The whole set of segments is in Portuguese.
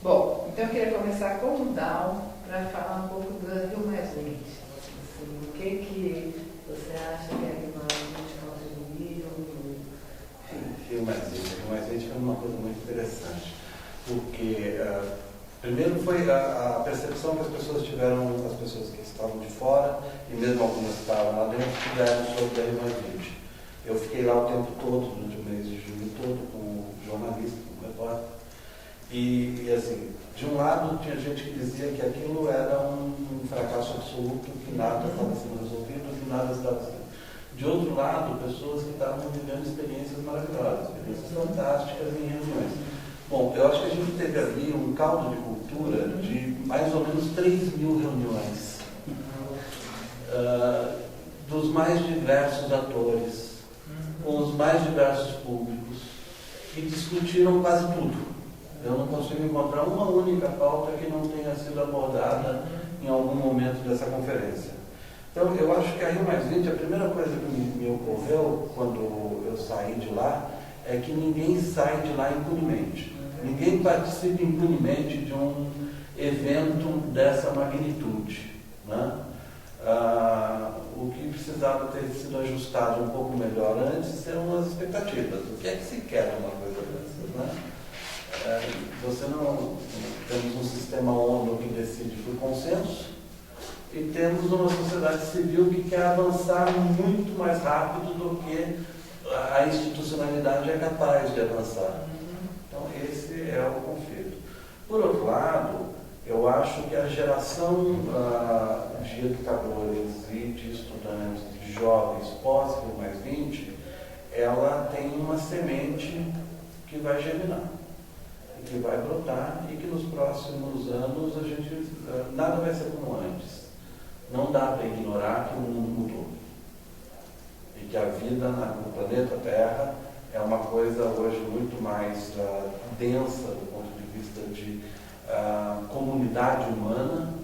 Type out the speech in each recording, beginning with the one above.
Bom, então eu queria começar com o Dal para falar um pouco do Rio Mais 20. Assim, o que você acha que a Rio Mais 20 contribuiu? Rio Mais 20 foi uma coisa muito interessante, porque primeiro foi a percepção que as pessoas tiveram, as pessoas que estavam de fora, e mesmo algumas que estavam lá dentro, tiveram sobre a Rio Mais 20. Eu fiquei lá o tempo todo, durante o mês de julho todo, como jornalista, como repórter. E assim, de um lado tinha gente que dizia que aquilo era um fracasso absoluto, que nada estava sendo resolvido, que nada estava sendo. De outro lado, pessoas que estavam vivendo experiências maravilhosas, experiências fantásticas em reuniões. Bom, eu acho que a gente teve ali um caldo de cultura de mais ou menos 3.000 reuniões, dos mais diversos atores, com os mais diversos públicos, que discutiram quase tudo. Eu não consigo encontrar uma única pauta que não tenha sido abordada em algum momento dessa conferência. Então, eu acho que a Rio Mais 20, a primeira coisa que me ocorreu quando eu saí de lá, é que ninguém sai de lá impunemente. Ninguém participa impunemente de um evento dessa magnitude, né? O que precisava ter sido ajustado um pouco melhor antes eram as expectativas. O que é que se quer numa coisa dessas, né? Temos um sistema ONU que decide por consenso e temos uma sociedade civil que quer avançar muito mais rápido do que a institucionalidade é capaz de avançar. Então esse é o conflito. Por outro lado, eu acho que a geração de educadores e de estudantes, de jovens pós-Rio Mais 20, ela tem uma semente que vai germinar, e que vai brotar, e que nos próximos anos nada vai ser como antes. Não dá para ignorar que o mundo mudou. E que a vida no planeta Terra é uma coisa hoje muito mais densa do ponto de vista de comunidade humana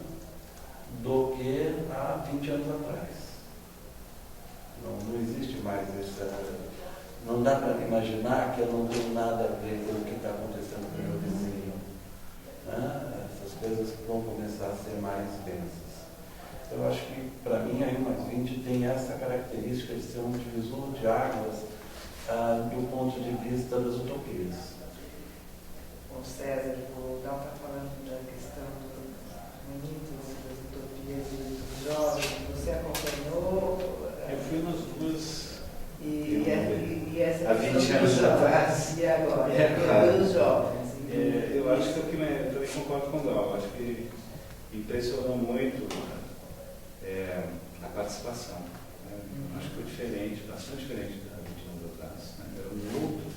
do que há 20 anos atrás. Não existe mais não dá para imaginar que eu não tenho nada a ver com o que está acontecendo com o meu vizinho. Né? Essas coisas vão começar a ser mais densas. Eu acho que, para mim, a Rio Mais 20 tem essa característica de ser um divisor de águas do ponto de vista das utopias. O César, o Dal está falando da questão dos mitos, das utopias e dos jovens. Você acompanhou? Eu fui nas duas. E essa há 20 anos atrás. E agora? Os jovens. Eu acho que eu também concordo com o Dal. Acho que impressionou muito a participação. Né? Acho que foi diferente, bastante diferente de 20 anos atrás. Né? Era um outro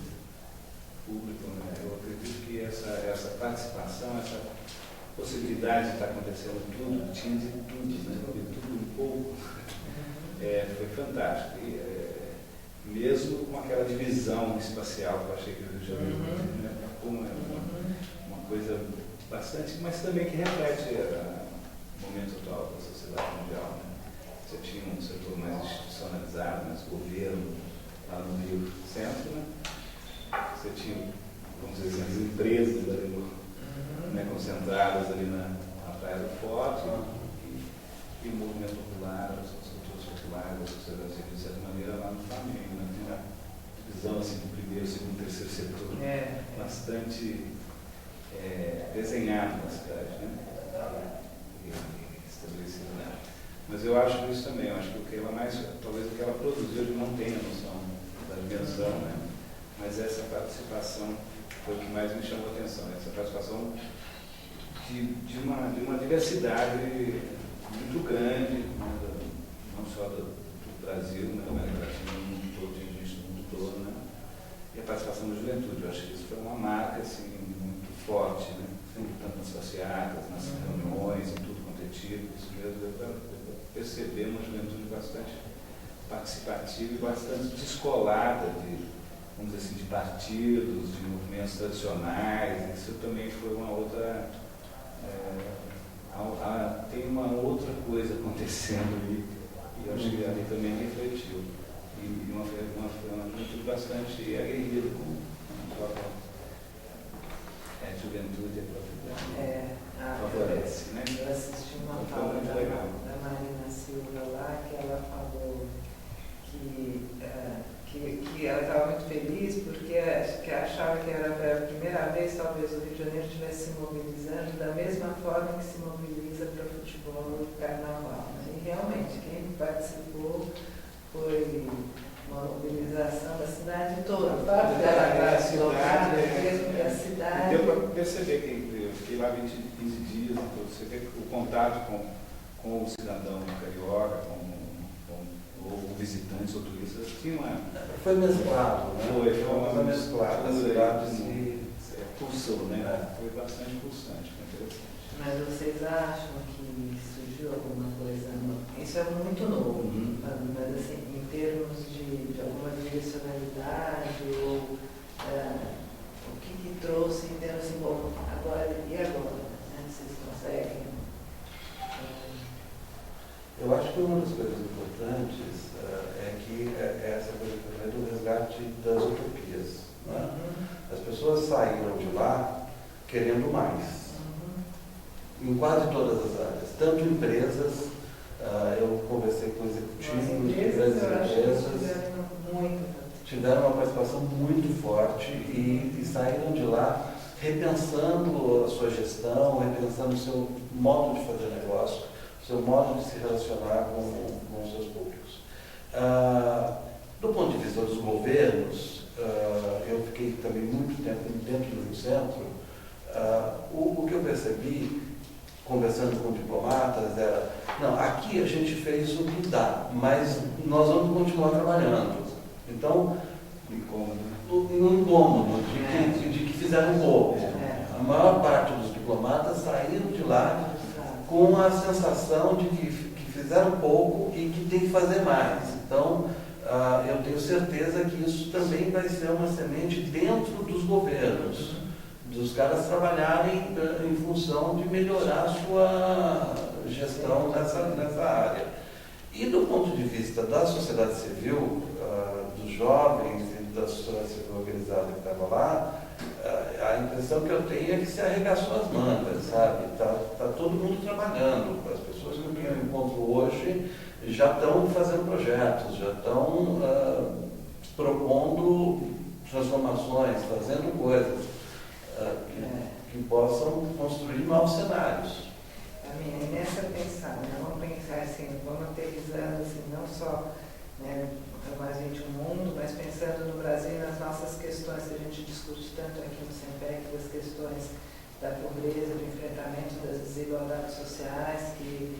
público. Né? Eu acredito que essa participação, essa possibilidade de estar acontecendo tudo, tinha de tudo, né? De tudo um pouco, foi fantástico. Mesmo com aquela divisão espacial que eu achei que o Rio de Janeiro uma coisa bastante, mas também que reflete o momento atual da sociedade mundial. Né? Você tinha um setor mais institucionalizado, mais governo, lá no Rio Centro. Né? Você tinha, vamos dizer assim, as empresas ali concentradas ali na Praia do Forte, e o movimento popular, as estruturas populares, a sociedade civil, de certa maneira, lá no Flamengo. Né? Tem uma visão assim, do primeiro, segundo, terceiro setor bastante desenhado na cidade, né? Estabelecido nela. Mas eu acho isso também, eu acho que o que ela mais, talvez o que ela produziu, ele não tem a noção da dimensão, né? Mas essa participação foi o que mais me chamou a atenção, essa participação de uma diversidade muito grande, né? Não só do Brasil, né? Da América Latina, do mundo todo, de gente do mundo todo, né? E a participação da juventude, eu acho que isso foi uma marca assim, muito forte, né? Sempre tanto nas passeatas, nas reuniões, em tudo quanto é tipo, isso mesmo, deu para perceber uma juventude bastante participativa e bastante descolada vamos dizer assim, de partidos, de movimentos tradicionais. Isso também foi uma outra... tem uma outra coisa acontecendo ali, e eu acho que ali também refletiu. E uma juventude bastante aguerrida com a própria juventude e a própria favorece, né? Eu assisti uma Então, foi fala muito legal. da Marina Silva lá, que ela falou que ela estava muito feliz porque que achava que era a primeira vez, talvez, o Rio de Janeiro estivesse se mobilizando da mesma forma que se mobiliza para o futebol e carnaval. Né? E realmente, quem participou foi uma mobilização da cidade toda. O fato dela estar deslocada, mesmo da cidade. Deu para perceber que eu fiquei lá 15 dias, então você vê o contato com o cidadão carioca, com ou visitantes ou turistas, tinha uma... Foi mesclado, né? Foi uma mesclada, a cidade se pulsou, né? Foi bastante pulsante, foi interessante. Mas vocês acham que surgiu alguma coisa? Isso é muito novo, mas assim, em termos de alguma direcionalidade ou o que trouxe em termos assim, bom, agora e agora? Né? Vocês conseguem? Eu acho que uma das coisas importantes é que é essa coisa que eu falei do resgate das utopias. Né? As pessoas saíram de lá querendo mais. Em quase todas as áreas, tanto empresas, eu conversei com executivos de grandes empresas, tiveram uma participação muito forte e saíram de lá repensando a sua gestão, repensando o seu modo de fazer negócio, o seu modo de se relacionar com os seus públicos. Do ponto de vista dos governos, eu fiquei também muito tempo dentro do Rio Centro. O que eu percebi, conversando com diplomatas, era, não, aqui a gente fez o que dá, mas nós vamos continuar trabalhando. Então, um incômodo de que fizeram pouco. A maior parte dos diplomatas saíram de lá com a sensação de que fizeram pouco e que tem que fazer mais. Então, eu tenho certeza que isso também vai ser uma semente dentro dos governos, dos caras trabalharem em função de melhorar a sua gestão nessa área. E do ponto de vista da sociedade civil, dos jovens e da sociedade civil organizada que estava lá, a impressão que eu tenho é que se arregaçou as mangas, sabe? Tá todo mundo trabalhando. As pessoas com quem eu encontro hoje já estão fazendo projetos, já estão propondo transformações, fazendo coisas que possam construir novos cenários. É nessa pensar, né? Vamos pensar assim, vamos aterrizando assim, não só mais gente o mundo, mas pensando no Brasil e nas nossas questões que a gente discute tanto aqui no SEMPEC, das questões da pobreza, do enfrentamento das desigualdades sociais, que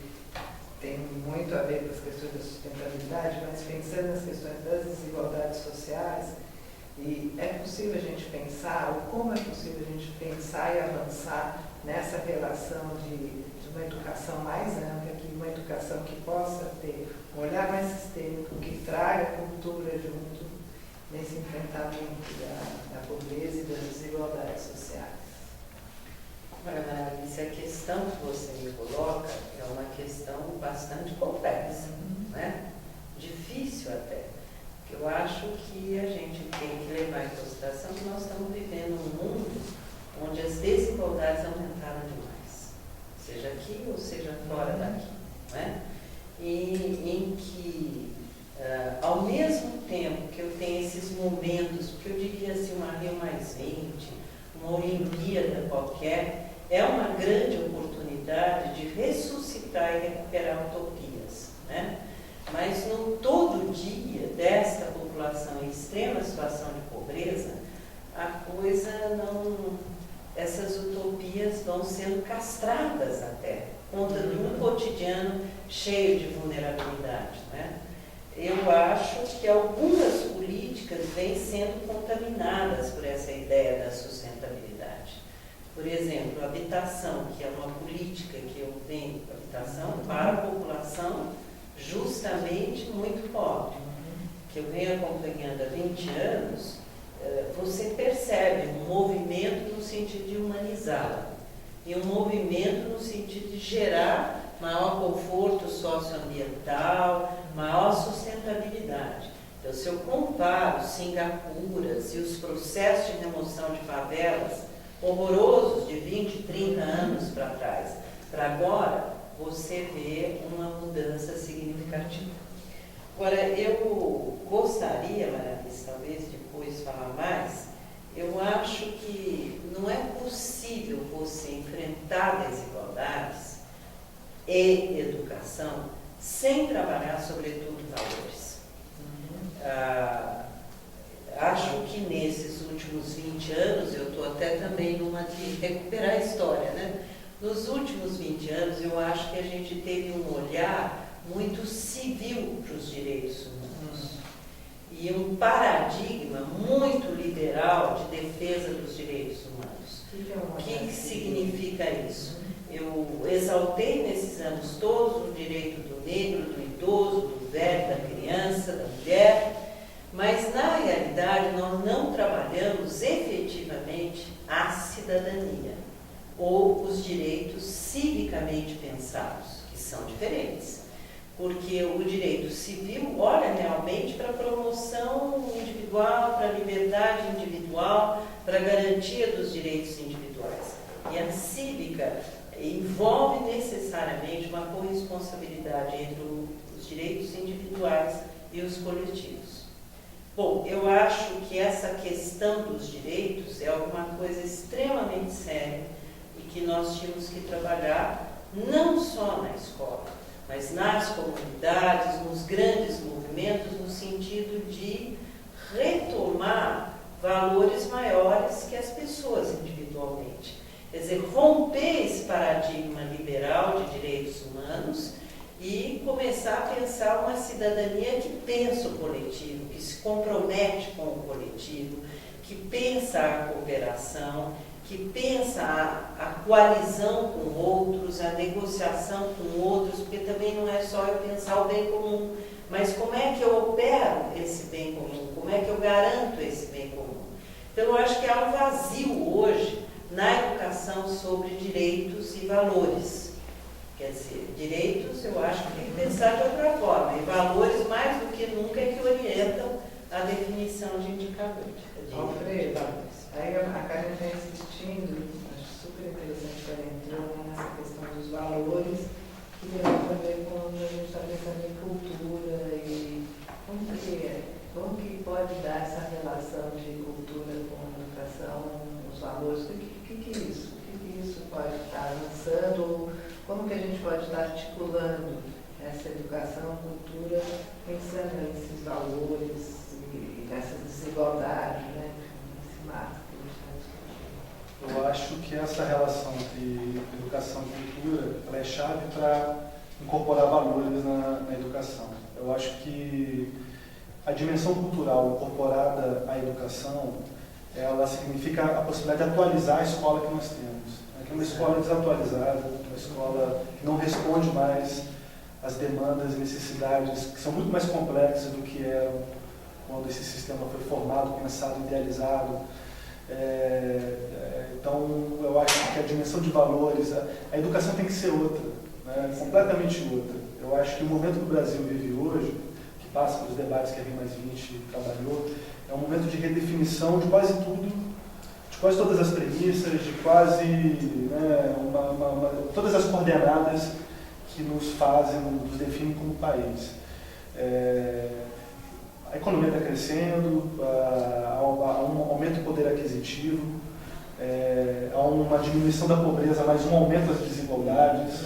tem muito a ver com as questões da sustentabilidade, mas pensando nas questões das desigualdades sociais, e é possível a gente pensar, ou como é possível a gente pensar e avançar nessa relação de uma educação mais ampla, uma educação que possa ter um olhar mais sistêmico, que traga cultura junto nesse enfrentamento da pobreza e das desigualdades sociais. Marisa, a questão que você me coloca é uma questão bastante complexa, né? Difícil até. Eu acho que a gente tem que levar em consideração que nós estamos vivendo um mundo onde as desigualdades aumentaram demais, seja aqui ou seja fora daqui, né? E em que, ao mesmo tempo que eu tenho esses momentos, que eu diria assim, uma Rio+20, uma Olimpíada qualquer, é uma grande oportunidade de ressuscitar e recuperar utopias, né? Mas no todo dia desta população em extrema situação de pobreza, a coisa não... essas utopias vão sendo castradas até, por conta de um cotidiano cheio de vulnerabilidade, né? Eu acho que algumas políticas vêm sendo contaminadas por essa ideia da sustentabilidade. Por exemplo, a habitação, que é uma política que eu tenho, habitação para a população justamente muito pobre, que eu venho acompanhando há 20 anos, você percebe um movimento no sentido de humanizá-la e um movimento no sentido de gerar maior conforto socioambiental, maior sustentabilidade. Então, se eu comparo Singapuras e os processos de remoção de favelas horrorosos de 20, 30 anos para trás, para agora, você vê uma mudança significativa. Agora, eu gostaria, Maralice, talvez depois falar mais, eu acho que não é possível você enfrentar desigualdades e educação sem trabalhar, sobretudo, valores. Acho que nesses últimos 20 anos, eu estou até também numa de recuperar a história, né? Nos últimos 20 anos, eu acho que a gente teve um olhar muito civil para os direitos humanos e um paradigma muito liberal de defesa dos direitos humanos. O que significa isso? Eu exaltei nesses anos todos o direito do negro, do idoso, do velho, da criança, da mulher, mas na realidade nós não trabalhamos efetivamente a cidadania ou os direitos civicamente pensados, que são diferentes. Porque o direito civil olha realmente para a promoção individual, para a liberdade individual, para a garantia dos direitos individuais. E a cívica envolve necessariamente uma corresponsabilidade entre os direitos individuais e os coletivos. Bom, eu acho que essa questão dos direitos é alguma coisa extremamente séria e que nós tínhamos que trabalhar não só na escola, mas nas comunidades, nos grandes movimentos, no sentido de retomar valores maiores que as pessoas individualmente. Quer dizer, romper esse paradigma liberal de direitos humanos e começar a pensar uma cidadania que pensa o coletivo, que se compromete com o coletivo, que pensa a cooperação, que pensa a coalizão com outros, a negociação com outros, porque também não é só eu pensar o bem comum, mas como é que eu opero esse bem comum, como é que eu garanto esse bem comum. Então eu acho que há um vazio hoje na educação sobre direitos e valores. Quer dizer, direitos eu acho que tem que pensar de outra forma, e valores mais do que nunca é que orientam a definição de indicador. Alfredo, aí a Karen está insistindo, acho super interessante que ela entrou nessa questão dos valores, que tem muito a ver com quando a gente está pensando em cultura e como que pode dar essa relação de cultura com educação, os valores, o que é isso? O que isso pode estar lançando? Como que a gente pode estar articulando essa educação, cultura, pensando nesses valores e nessa desigualdade, né? Nesse marco que a gente está discutindo. Eu acho que essa relação entre educação e cultura ela é chave para incorporar valores na educação. Eu acho que a dimensão cultural incorporada à educação, ela significa a possibilidade de atualizar a escola que nós temos. Que é uma escola desatualizada, uma escola que não responde mais às demandas e necessidades que são muito mais complexas do que eram quando esse sistema foi formado, pensado, idealizado. Então, eu acho que a dimensão de valores, a educação tem que ser outra, né? Completamente outra. Eu acho que o momento que o Brasil vive hoje, que passa pelos debates que a R+20 trabalhou, é um momento de redefinição de quase tudo, de quase todas as premissas, de quase todas as coordenadas que nos fazem, nos definem como país. A economia está crescendo, há um aumento do poder aquisitivo, há uma diminuição da pobreza, mas um aumento das desigualdades.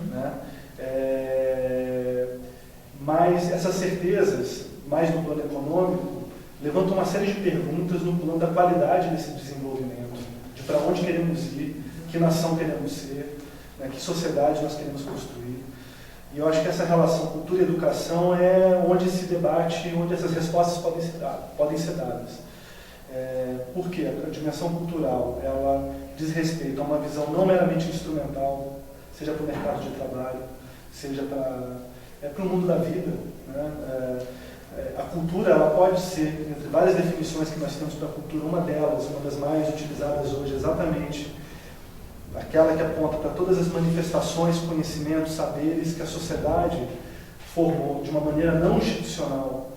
Né? Mas essas certezas, mais no plano econômico, levantam uma série de perguntas no plano da qualidade desse desenvolvimento, de para onde queremos ir, que nação queremos ser, né, que sociedade nós queremos construir. E eu acho que essa relação cultura e educação é onde esse debate, onde essas respostas podem ser dadas. Por quê? A dimensão cultural, ela diz respeito a uma visão não meramente instrumental, seja para o mercado de trabalho, seja para o mundo da vida. Né? A cultura, ela pode ser, entre várias definições que nós temos para a cultura, uma delas, uma das mais utilizadas hoje, exatamente aquela que aponta para todas as manifestações, conhecimentos, saberes que a sociedade formou de uma maneira não institucional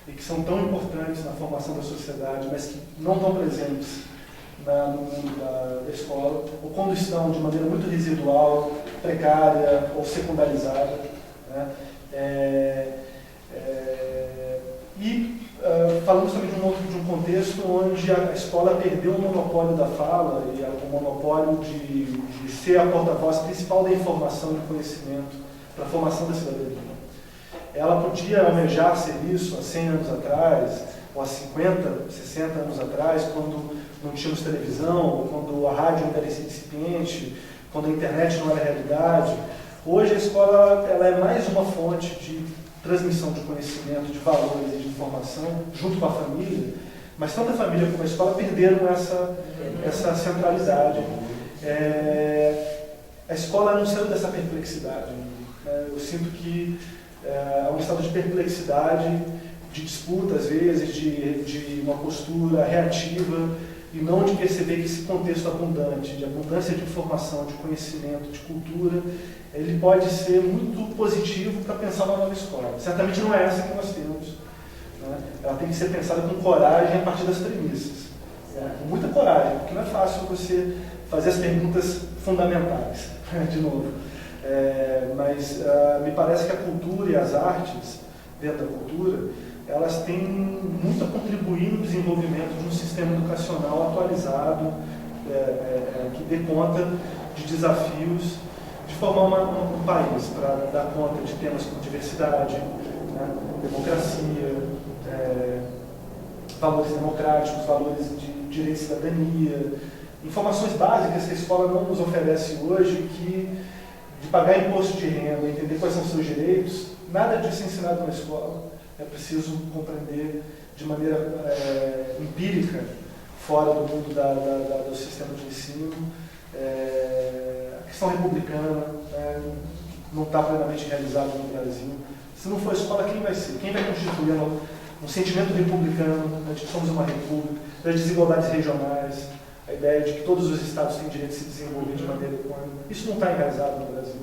e que são tão importantes na formação da sociedade, mas que não estão presentes no mundo da escola, ou quando estão de maneira muito residual, precária ou secundarizada, né? Falamos também de um contexto onde a escola perdeu o monopólio da fala e o monopólio de ser a porta-voz principal da informação e do conhecimento para a formação da cidadania. Ela podia almejar ser isso há 100 anos atrás, ou há 50, 60 anos atrás, quando não tínhamos televisão, quando a rádio ainda era incipiente, quando a internet não era realidade. Hoje a escola ela é mais uma fonte de transmissão de conhecimento, de valores e de informação, junto com a família, mas tanto a família como a escola perderam essa centralidade. A escola não saiu dessa perplexidade. Eu sinto que há um estado de perplexidade, de disputa, às vezes, de uma postura reativa, e não de perceber que esse contexto abundante, de abundância de informação, de conhecimento, de cultura, ele pode ser muito positivo para pensar uma nova escola. Certamente não é essa que nós temos, né? Ela tem que ser pensada com coragem a partir das premissas. Com muita coragem, porque não é fácil você fazer as perguntas fundamentais, de novo. Mas me parece que a cultura e as artes, dentro da cultura, elas têm muito a contribuir no desenvolvimento de um sistema educacional atualizado, que dê conta de desafios, de formar um país para dar conta de temas como diversidade, né, democracia, valores democráticos, valores de direito de cidadania, informações básicas que a escola não nos oferece hoje, de pagar imposto de renda, entender quais são os seus direitos, nada disso é ensinado na escola. É preciso compreender de maneira empírica, fora do mundo do sistema de ensino, a questão republicana não está plenamente realizada no Brasil. Se não for a escola, quem vai ser? Quem vai constituir um sentimento republicano, de que somos uma república, das desigualdades regionais, a ideia de que todos os estados têm direito de se desenvolver de maneira econômica? Isso não está enraizado no Brasil.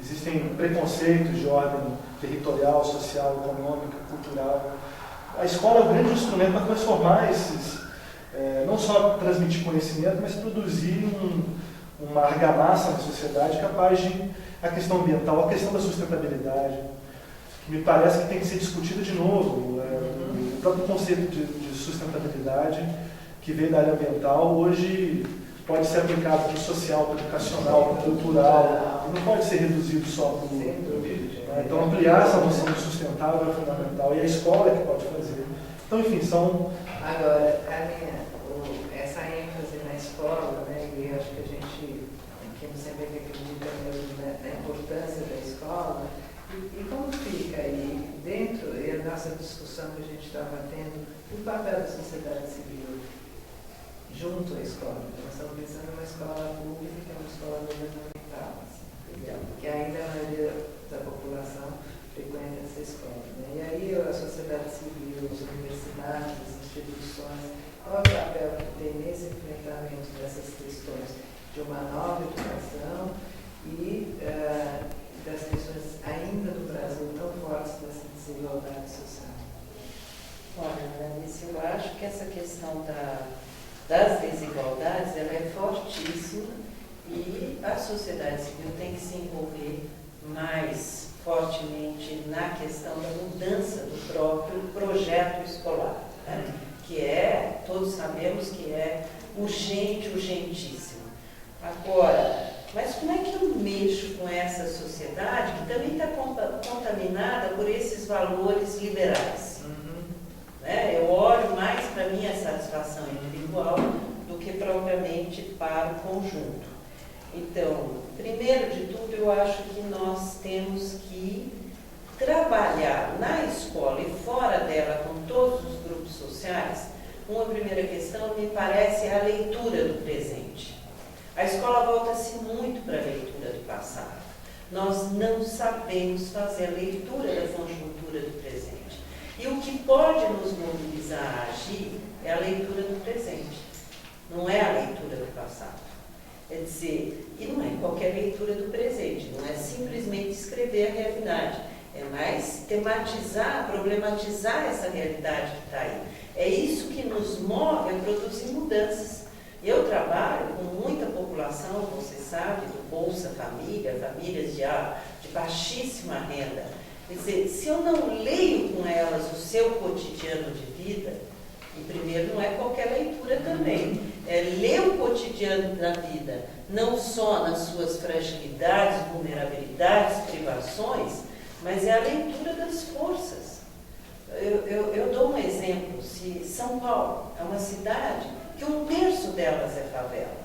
Existem preconceitos de ordem territorial, social, econômica, cultural. A escola é o grande instrumento para transformar não só transmitir conhecimento, mas produzir uma argamassa na sociedade capaz de a questão ambiental, a questão da sustentabilidade, que me parece que tem que ser discutida de novo. O próprio conceito de sustentabilidade, que veio da área ambiental, hoje pode ser aplicado para o social, para o educacional, para o cultural, e não pode ser reduzido só para o... Então, ampliar essa noção de sustentável é fundamental, e a escola é que pode fazer. Então, enfim, são... Agora, essa ênfase na escola, né, e acho que a gente aqui no CEMEC acredita mesmo na importância da escola, e como fica aí dentro, e a nossa discussão que a gente estava tendo, o papel da sociedade civil junto à escola. Nós estamos pensando numa escola pública, que é uma escola governamental, assim, que ainda a maioria da população frequenta essa escola, né? E aí a sociedade civil, as universidades, as instituições, qual é o papel que tem nesse enfrentamento dessas questões de uma nova educação e das questões ainda do Brasil tão fortes dessa desigualdade social? Olha, Clarice, eu acho que essa questão das desigualdades ela é fortíssima e a sociedade civil tem que se envolver mais fortemente na questão da mudança do próprio projeto escolar, né? Que todos sabemos que é urgente, urgentíssimo. Agora, mas como é que eu mexo com essa sociedade que também está contaminada por esses valores liberais? Né? Eu olho mais para a minha satisfação individual do que propriamente para o conjunto. Então, primeiro de tudo, eu acho que nós temos que trabalhar na escola e fora dela com todos os grupos sociais. Uma primeira questão, me parece, é a leitura do presente. A escola volta-se muito para a leitura do passado. Nós não sabemos fazer a leitura da conjuntura do presente. E o que pode nos mobilizar a agir é a leitura do presente, não é a leitura do passado. É dizer, e não é qualquer leitura do presente, não é simplesmente escrever a realidade, é mais tematizar, problematizar essa realidade que está aí. É isso que nos move a produzir mudanças, Eu trabalho com muita população, você sabe, do Bolsa Família, famílias de baixíssima renda. Quer dizer, se eu não leio com elas o seu cotidiano de vida, e primeiro não é qualquer leitura também, é ler o cotidiano da vida, não só nas suas fragilidades, vulnerabilidades, privações, mas é a leitura das forças. Eu dou um exemplo, se São Paulo é uma cidade que 1/3 delas é favela.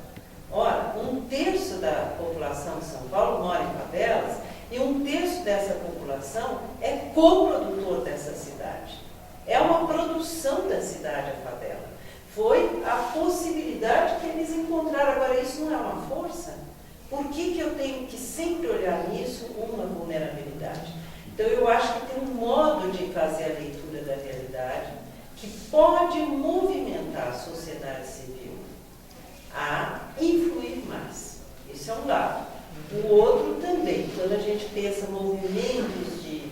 Ora, 1/3 da população de São Paulo mora em favelas e 1/3 dessa população é coprodutor dessa cidade. É uma produção da cidade a favela. Foi a possibilidade que eles encontraram. Agora, isso não é uma força? Por que eu tenho que sempre olhar nisso uma vulnerabilidade? Então, eu acho que tem um modo de fazer a leitura da realidade que pode movimentar a sociedade civil a influir mais. Isso é um lado. O outro também, quando a gente pensa movimentos de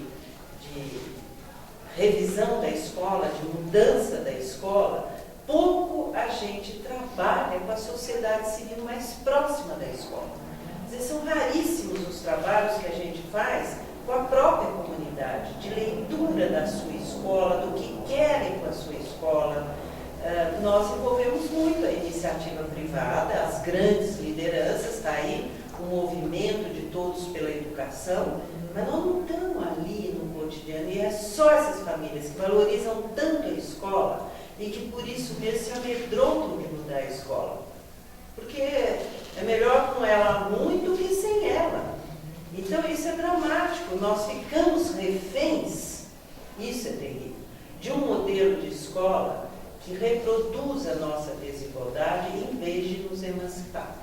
revisão da escola, de mudança da escola, pouco a gente trabalha com a sociedade civil mais próxima da escola. Quer dizer, são raríssimos os trabalhos que a gente faz com a própria comunidade, de leitura da sua escola, do que querem com a sua escola. Nós envolvemos muito a iniciativa privada, as grandes lideranças, está aí o movimento de todos pela educação, mas nós não estamos ali no cotidiano, e é só essas famílias que valorizam tanto a escola e que por isso mesmo se amedrontam de mudar a escola. Porque é melhor com ela muito que sem ela. Então isso é dramático, nós ficamos reféns, isso é terrível, de um modelo de escola que reproduz a nossa desigualdade em vez de nos emancipar.